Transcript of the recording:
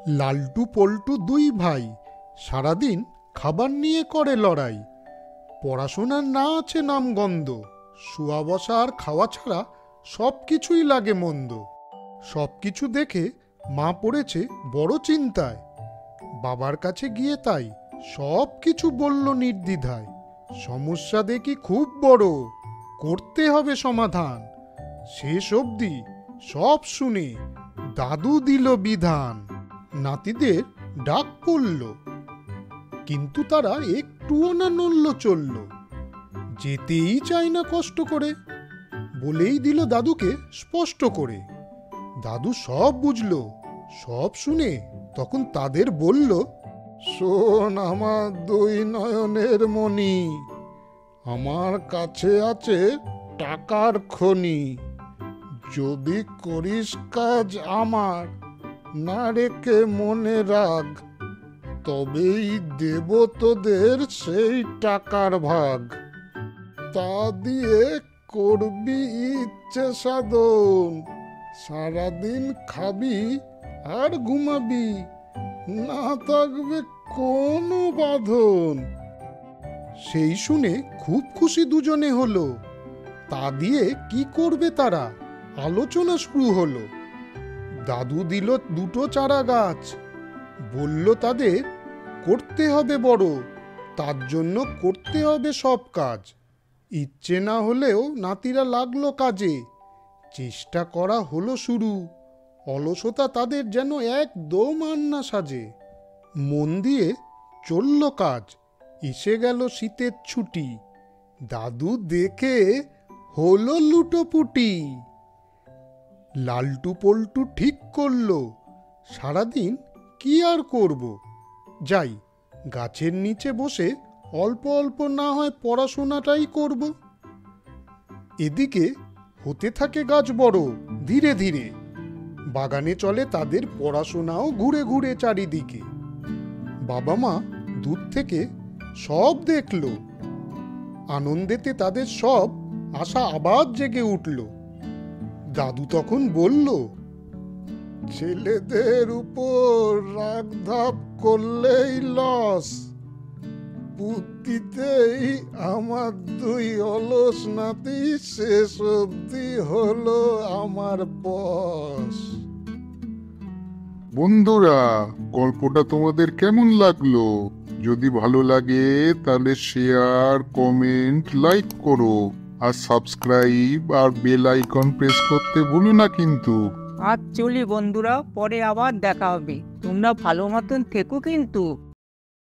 লালটু পল্টু দুই ভাই সারাদিন খাবার নিয়ে করে লড়াই। পড়াশোনার না আছে নামগন্ধ, শুয়া বসা আর খাওয়া ছাড়া সব কিছুই লাগে মন্দ। সব কিছু দেখে মা পড়েছে বড় চিন্তায়। বাবার কাছে গিয়ে তাই সব কিছু বলল নির্দ্বিধায়। সমস্যা দেখি খুব বড়, করতে হবে সমাধান। শেষ অবধি সব শুনে দাদু দিল বিধান। নাতিদের ডাক পড়ল, কিন্তু তারা একটুও না নড়ল চলল। যেতেই চায় না কষ্ট করে, বলেই দিল দাদুকে স্পষ্ট করে। দাদু সব বুঝল, সব শুনে তখন তাদের বলল, শোন আমার দুই নয়নের মণি, আমার কাছে আছে টাকার খনি। যদি করিস কাজ আমার, না রেখে মনে রাখ, তবেই দেব তোদের সেই টাকার ভাগ। তা দিয়ে করবি ইচ্ছে সাধন, সারাদিন খাবি আর ঘুমাবি, না থাকবে কোনো বাঁধন। সেই শুনে খুব খুশি দুজনে হলো। তা দিয়ে কি করবে তারা, আলোচনা শুরু হলো। দাদু দিল দুটো চারা গাছ, বলল তাদের করতে হবে বড়, তার জন্য করতে হবে সব কাজ। ইচ্ছে না হলেও নাতিরা লাগলো কাজে, চেষ্টা করা হলো শুরু। অলসতা তাদের যেন একদম আর না সাজে। মন দিয়ে চলল কাজ, এসে গেল শীতের ছুটি। দাদু দেখে হলো লুটোপুটি। লালটু পল্টু ঠিক করলো, সারাদিন কি আর করব, যাই গাছের নিচে বসে অল্প অল্প না হয় পড়াশোনাটাই করব। এদিকে হতে থাকে গাছ বড় ধীরে ধীরে, বাগানে চলে তাদের পড়াশোনাও ঘুরে ঘুরে চারিদিকে। বাবা মা দূর থেকে সব দেখল, আনন্দেতে তাদের সব আশা আবার জেগে উঠল। দাদু তখন বলল, ছেলেদের উপর রাগধাপ করলেই লস, বুদ্ধিতেই আমার দুই অলস নাতি শেষ অবধি হলো আমার বস। বন্ধুরা, গল্পটা তোমাদের কেমন লাগলো? যদি ভালো লাগে তাহলে শেয়ার, কমেন্ট, লাইক করো। আর সাবস্ক্রাইব আর বেল আইকন প্রেস করতে ভুলো না কিন্তু। আজ চলি বন্ধুরা, পরে আবার দেখা হবে। তোমরা ভালো মতন থেকো কিন্তু।